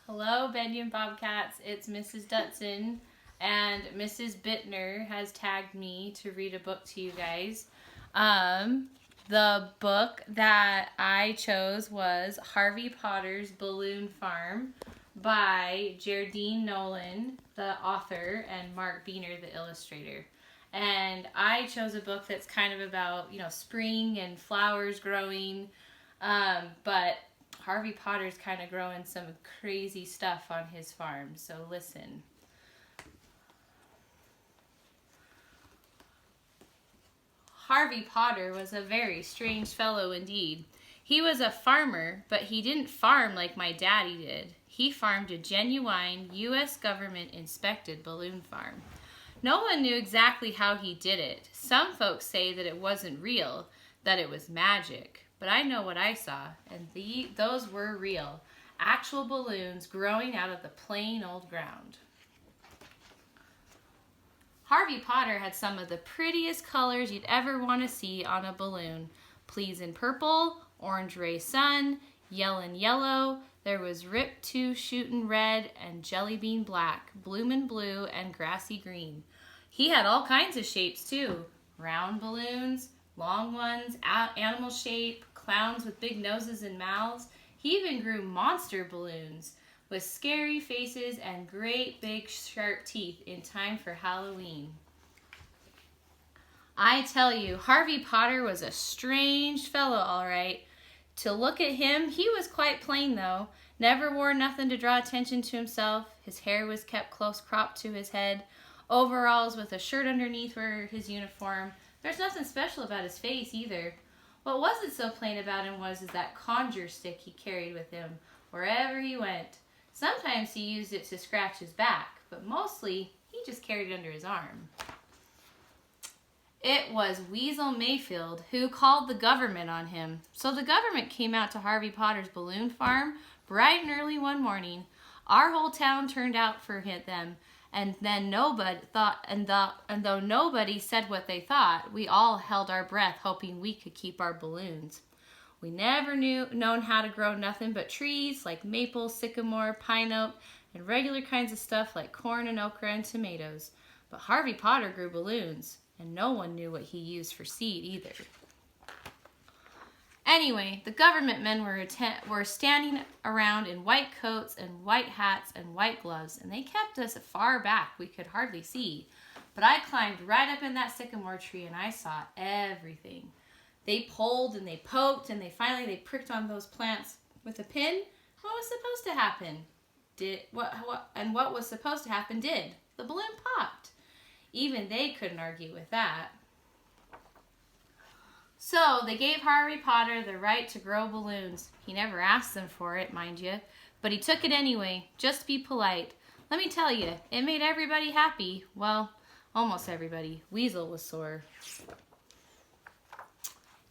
Hello, Benyon Bobcats. It's Mrs. Dutson, and Mrs. Bittner has tagged me to read a book to you guys. The book that I chose was Harvey Potter's Balloon Farm by Jardine Nolan, the author, and Mark Beener, the illustrator. And I chose a book that's kind of about, spring and flowers growing, but Harvey Potter's kind of growing some crazy stuff on his farm, so listen. Harvey Potter was a very strange fellow indeed. He was a farmer, but he didn't farm like my daddy did. He farmed a genuine U.S. government-inspected balloon farm. No one knew exactly how he did it. Some folks say that it wasn't real, that it was magic. But I know what I saw, and those were real. Actual balloons growing out of the plain old ground. Harvey Potter had some of the prettiest colors you'd ever want to see on a balloon. Pleasin' purple, orange ray sun, yellin' yellow. There was Rip Too Shootin' red and Jelly Bean black, bloomin' blue, and grassy green. He had all kinds of shapes too. Round balloons, long ones, animal shape, clowns with big noses and mouths. He even grew monster balloons with scary faces and great big sharp teeth in time for Halloween. I tell you, Harvey Potter was a strange fellow, all right. To look at him, he was quite plain though. Never wore nothing to draw attention to himself. His hair was kept close cropped to his head. Overalls with a shirt underneath were his uniform. There's nothing special about his face either. What wasn't so plain about him was that conjure stick he carried with him wherever he went. Sometimes he used it to scratch his back, but mostly he just carried it under his arm. It was Weasel Mayfield who called the government on him. So the government came out to Harvey Potter's balloon farm bright and early one morning. Our whole town turned out for them. And then nobody thought, and though nobody said what they thought, we all held our breath hoping we could keep our balloons. We never known how to grow nothing but trees like maple, sycamore, pine oak, and regular kinds of stuff like corn and okra and tomatoes. But Harvey Potter grew balloons, and no one knew what he used for seed either. Anyway, the government men were standing around in white coats and white hats and white gloves, and they kept us far back we could hardly see. But I climbed right up in that sycamore tree, and I saw everything. They pulled and they poked, and they pricked on those plants with a pin. What was supposed to happen? What was supposed to happen did. The balloon popped. Even they couldn't argue with that. So they gave Harvey Potter the right to grow balloons. He never asked them for it, mind you, but he took it anyway, just to be polite. Let me tell you, it made everybody happy. Well, almost everybody. Weasel was sore.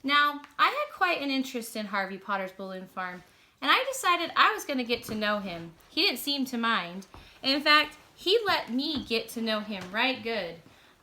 Now, I had quite an interest in Harvey Potter's balloon farm, and I decided I was going to get to know him. He didn't seem to mind. In fact, he let me get to know him right good.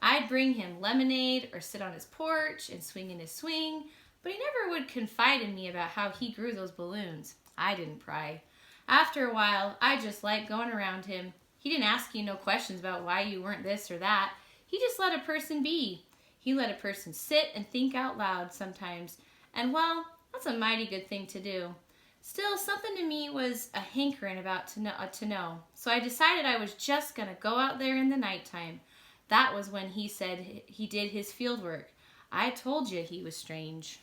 I'd bring him lemonade or sit on his porch and swing in his swing, but he never would confide in me about how he grew those balloons. I didn't pry. After a while, I just liked going around him. He didn't ask you no questions about why you weren't this or that. He just let a person be. He let a person sit and think out loud sometimes, and well, that's a mighty good thing to do. Still, something to me was a hankering about to know, so I decided I was just going to go out there in the nighttime. That was when he said he did his field work. I told you he was strange.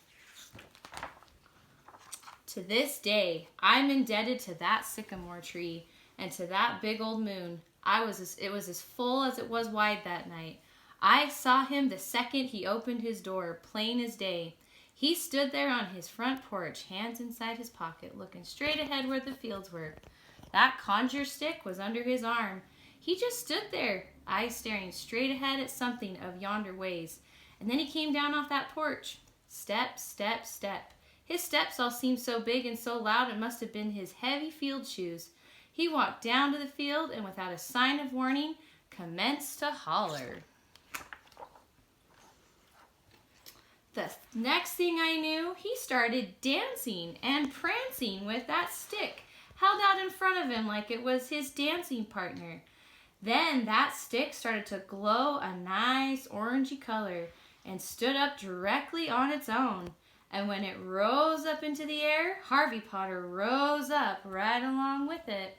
To this day, I'm indebted to that sycamore tree and to that big old moon. It was as full as it was wide that night. I saw him the second he opened his door, plain as day. He stood there on his front porch, hands inside his pocket, looking straight ahead where the fields were. That conjure stick was under his arm. He just stood there, eyes staring straight ahead at something of yonder ways. And then he came down off that porch. Step, step, step. His steps all seemed so big and so loud it must have been his heavy field shoes. He walked down to the field and without a sign of warning, commenced to holler. The next thing I knew, he started dancing and prancing with that stick. held out in front of him like it was his dancing partner. Then that stick started to glow a nice orangey color and stood up directly on its own. And when it rose up into the air, Harvey Potter rose up right along with it.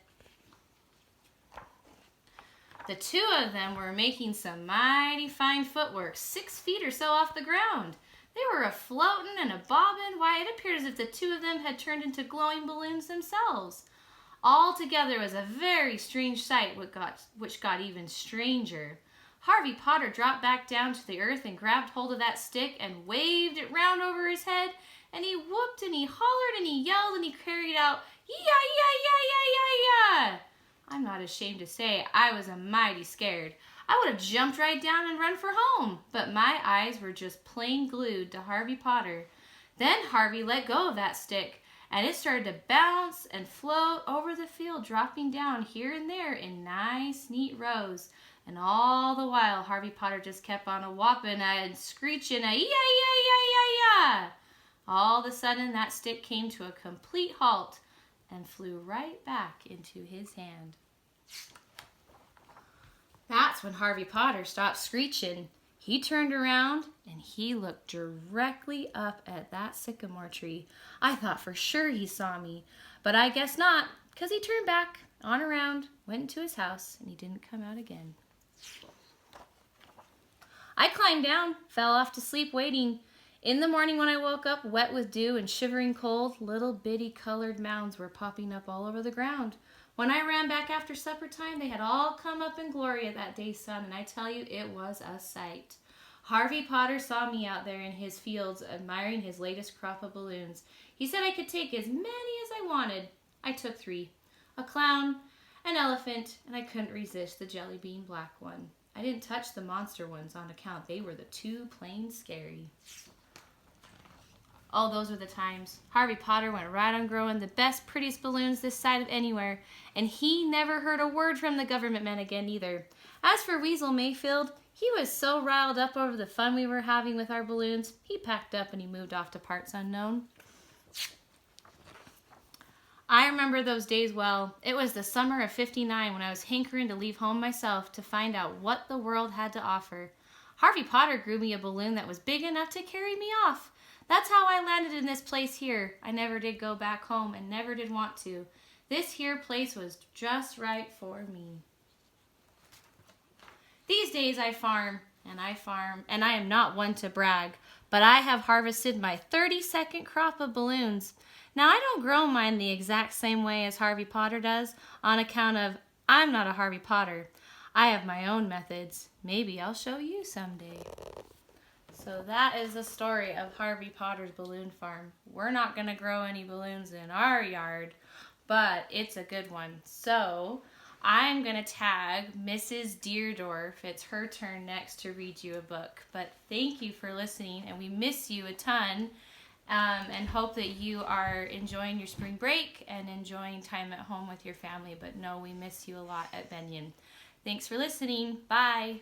The two of them were making some mighty fine footwork, 6 feet or so off the ground. They were a-floating and a-bobbing. Why, it appeared as if the two of them had turned into glowing balloons themselves. Altogether it was a very strange sight, which got even stranger. Harvey Potter dropped back down to the earth and grabbed hold of that stick and waved it round over his head, and he whooped and he hollered and he yelled and he carried out, "Yee-yah-yah-yah-yah-yah-yah!" I'm not ashamed to say I was a mighty scared. I would have jumped right down and run for home, but my eyes were just plain glued to Harvey Potter. Then Harvey let go of that stick, and it started to bounce and float over the field, dropping down here and there in nice, neat rows. And all the while, Harvey Potter just kept on a-whopping and screeching a "Yah-yah-yah-yah-yah!" All of a sudden, that stick came to a complete halt and flew right back into his hand. That's when Harvey Potter stopped screeching. He turned around and he looked directly up at that sycamore tree. I thought for sure he saw me, but I guess not, because he turned back, on around, went into his house, and he didn't come out again. I climbed down, fell off to sleep waiting. In the morning when I woke up, wet with dew and shivering cold, little bitty colored mounds were popping up all over the ground. When I ran back after supper time, they had all come up in glory at that day's sun, and I tell you, it was a sight. Harvey Potter saw me out there in his fields admiring his latest crop of balloons. He said I could take as many as I wanted. I took 3. A clown, an elephant, and I couldn't resist the jelly bean black one. I didn't touch the monster ones on account they were the too plain scary. Oh, those were the times. Harvey Potter went right on growing the best, prettiest balloons this side of anywhere, and he never heard a word from the government men again either. As for Weasel Mayfield, he was so riled up over the fun we were having with our balloons, he packed up and he moved off to parts unknown. I remember those days well. It was the summer of '59 when I was hankering to leave home myself to find out what the world had to offer. Harvey Potter grew me a balloon that was big enough to carry me off. That's how I landed in this place here. I never did go back home and never did want to. This here place was just right for me. These days I farm, and I am not one to brag, but I have harvested my 32nd crop of balloons. Now, I don't grow mine the exact same way as Harvey Potter does on account of I'm not a Harvey Potter. I have my own methods. Maybe I'll show you someday. So that is the story of Harvey Potter's balloon farm. We're not going to grow any balloons in our yard, but it's a good one. So I'm going to tag Mrs. Deerdorf. It's her turn next to read you a book. But thank you for listening, and we miss you a ton. And hope that you are enjoying your spring break and enjoying time at home with your family. But no, we miss you a lot at Benyon. Thanks for listening. Bye.